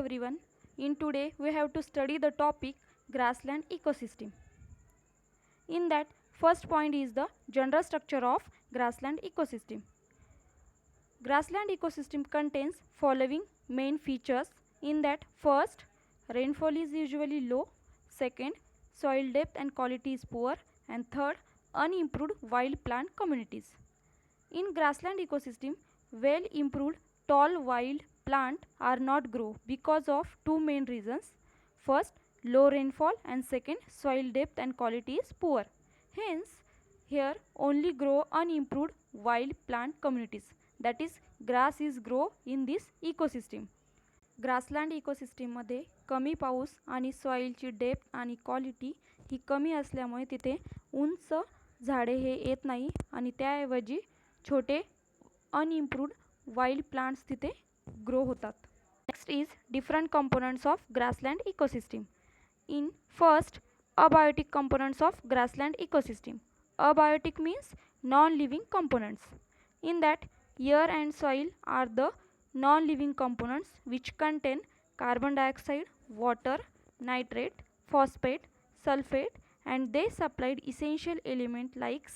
everyone. In today we have to study the topic grassland ecosystem. In that first point is the general structure of grassland ecosystem. Grassland ecosystem contains following main features. In that first, rainfall is usually low, second, soil depth and quality is poor, and third, unimproved wild plant communities. In grassland ecosystem, well improved tall wild plant are not grow because of two main reasons. First, low rainfall, and second, soil depth and quality is poor. Hence, here only grow unimproved wild plant communities, that is grass is grow in this ecosystem. Grassland इकोसिस्टीममध्ये कमी पाऊस आणि सॉईलची depth आणि quality ही कमी असल्यामुळे तिथे उंच झाडे हे येत नाही आणि त्याऐवजी छोटे अनइम्प्रूव्ड वाइल्ड प्लांट्स तिथे ग्रो होतात. Next is different components of grassland ecosystem. In first, abiotic components of grassland ecosystem. Abiotic means non-living components. In that, air and soil are the non-living components which contain carbon dioxide, water, nitrate, phosphate, sulfate, and they supplied essential elements like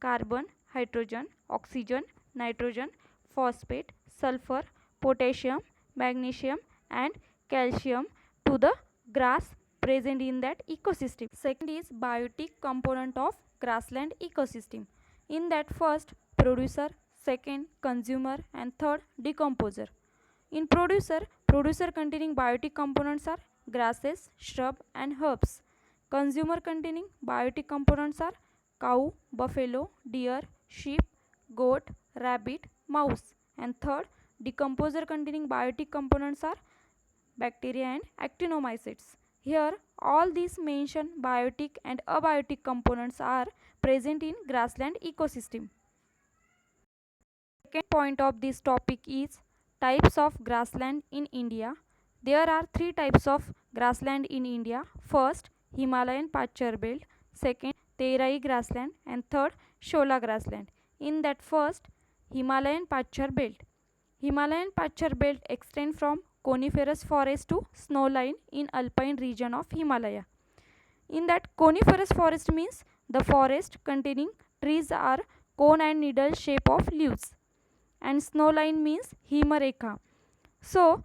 carbon, hydrogen, oxygen, nitrogen, phosphate, sulfur, potassium, magnesium, and calcium to the grass present in that ecosystem. Second is biotic component of grassland ecosystem. In that first, producer, second, consumer, and third, decomposer. In producer containing biotic components are grasses, shrub, and herbs. Consumer containing biotic components are cow, buffalo, deer, sheep, goat, rabbit, mouse. And third, decomposer containing biotic components are bacteria and actinomycetes. Here, all these mentioned biotic and abiotic components are present in grassland ecosystem. Second point of this topic is types of grassland in India. There are three types of grassland in India. First, Himalayan pasture belt. Second, Terai grassland. And third, Shola grassland. In that first, Himalayan pasture belt. Himalayan pasture belt extends from coniferous forest to snowline in alpine region of Himalaya. In that, coniferous forest means the forest containing trees are cone and needle shape of leaves, and snowline means himarekha. So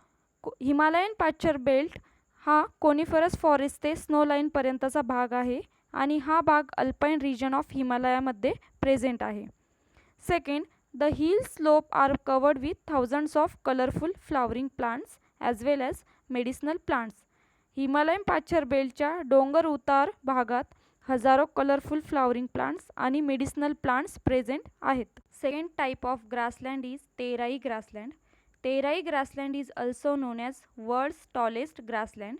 Himalayan pasture belt हा coniferous forest ते स्नोलाइन पर्यंतचा भाग आहे आणि हा भाग alpine region of हिमालयामध्ये present आहे. Second, the hill slope are covered with thousands of colorful flowering plants as well as medicinal plants. Himalayan pasture बेल्टच्या डोंगर उतार भागात हजारो कलरफुल फ्लॉवरिंग प्लांट्स आणि मेडिसिनल प्लांट्स प्रेझेंट आहेत. Second type of grassland is Terai grassland. Terai grassland is also known as world's tallest grassland.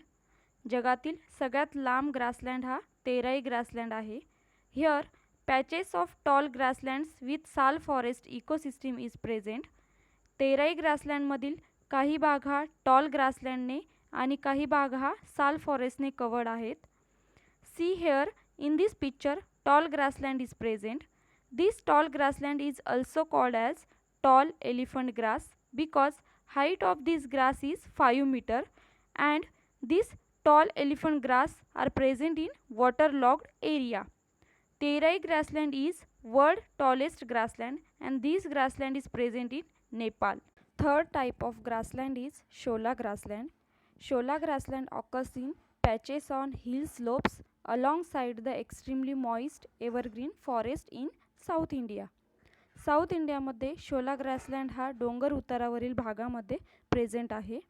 जगातील सगळ्यात लांब ग्रासलँड हा तेराई ग्रासलँड आहे. Here patches of tall grasslands with sal forest ecosystem is present. Terai ग्रासलँडमधील काही भाग हा टॉल ग्रासलँडने आणि काही भाग हा साल फॉरेस्टने कवर्ड आहेत. See here in this picture tall grassland is present. This tall grassland is also called as tall elephant grass because height of this grass is 5 meter and this tall elephant grass are present in waterlogged area. Terai grassland is world tallest grassland and this grassland is present in Nepal. Third type of grassland is Shola grassland. Shola grassland occurs in patches on hill slopes alongside the extremely moist evergreen forest in South India. South इंडियामध्ये शोला grassland हा डोंगर उतारावरील भागामध्ये present आहे.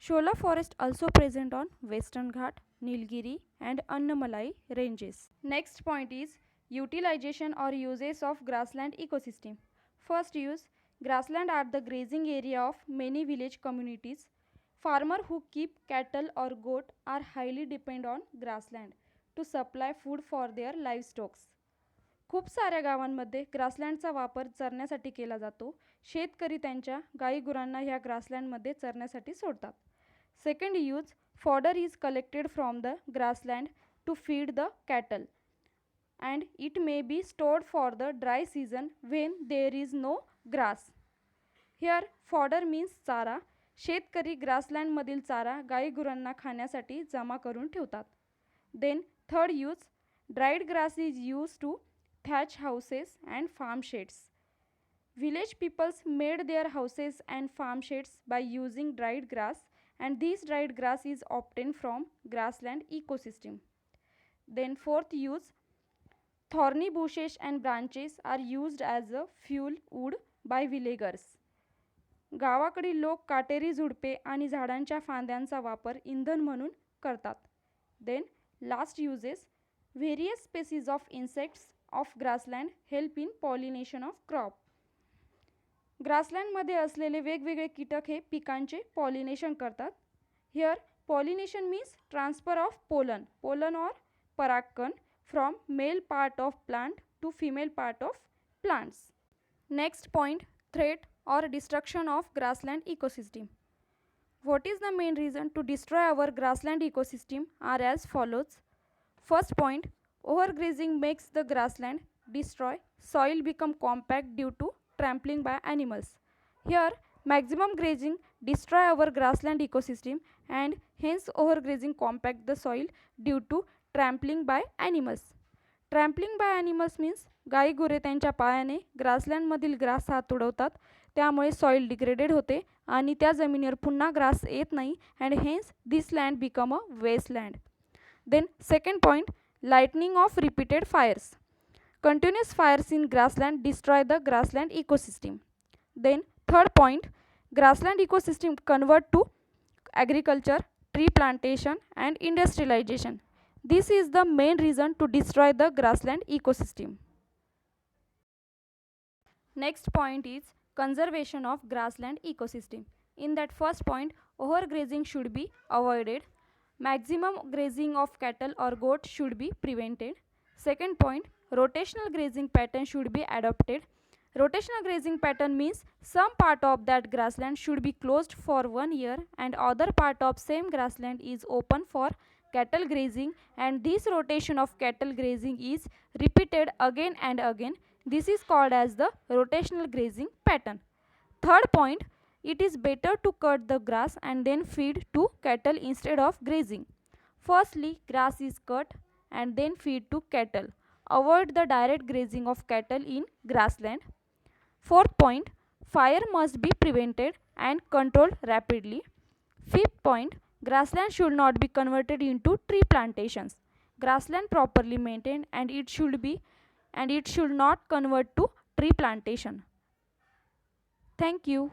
Shola forest also present on Western Ghat, Nilgiri and Annamalai ranges. Next point is utilization or uses of grassland ecosystem. First use, grassland are the grazing area of many village communities. Farmers who keep cattle or goat are highly depend on grassland to supply food for their livestock. खूप साऱ्या गावांमध्ये ग्रासलँडचा वापर चरण्यासाठी केला जातो. शेतकरी त्यांच्या गाई गुरांना ह्या ग्रासलँडमध्ये चरण्यासाठी सोडतात. Second use, fodder is collected from the grassland to feed the cattle and it may be stored for the dry season when there is no grass. Here fodder means chara. शेतकरी ग्रासलँडमधील चारा गाईगुरांना खाण्यासाठी जमा करून ठेवतात. Then third use, dried grass is use to thatch houses and farm sheds. Village peoples made their houses and farm sheds by using dried grass, and this dried grass is obtained from grassland ecosystem. Then fourth use, thorny bushes and branches are used as a fuel wood by villagers. गावाकडील लोक काटेरी झुडपे आणि झाडांच्या फांद्यांचा वापर इंधन म्हणून करतात. Then last uses, various species of insects of grassland help in pollination of crop. ग्रासलँडमध्ये असलेले वेगवेगळे कीटक हे पिकांचे पॉलिनेशन करतात. Here pollination means transfer of pollen or परागकण from male part of plant to female part of plants. Next point, threat or destruction of grassland ecosystem. What is the main reason to destroy our grassland ecosystem are as follows. First point, overgrazing makes the grassland destroy, soil become compact due to trampling by animals. Here maximum grazing destroy our grassland ecosystem and hence overgrazing compact the soil due to trampling by animals. Trampling by animals means गाई गुरे त्यांच्या पायाने ग्रासलँडमधील grass हा तुडवतात, त्यामुळे soil degraded होते आणि त्या जमिनीवर पुन्हा ग्रास येत नाही and hence this land become a wasteland. Then second point, lightning of repeated fires. Continuous fires in grassland destroy the grassland ecosystem. Then third point, grassland ecosystem convert to agriculture, tree plantation and industrialisation. This is the main reason to destroy the grassland ecosystem. Next point is conservation of grassland ecosystem. In that first point, overgrazing should be avoided. Maximum grazing of cattle or goat should be prevented. Second point, rotational grazing pattern should be adopted. Rotational grazing pattern means some part of that grassland should be closed for 1 year and other part of same grassland is open for cattle grazing, and this rotation of cattle grazing is repeated again and again. This is called as the rotational grazing pattern. Third point, it is better to cut the grass and then feed to cattle instead of grazing. Firstly, grass is cut and then feed to cattle. Avoid the direct grazing of cattle in grassland. Fourth point, fire must be prevented and controlled rapidly. Fifth point, grassland should not be converted into tree plantations. Grassland properly maintained and it should not convert to tree plantation. Thank you.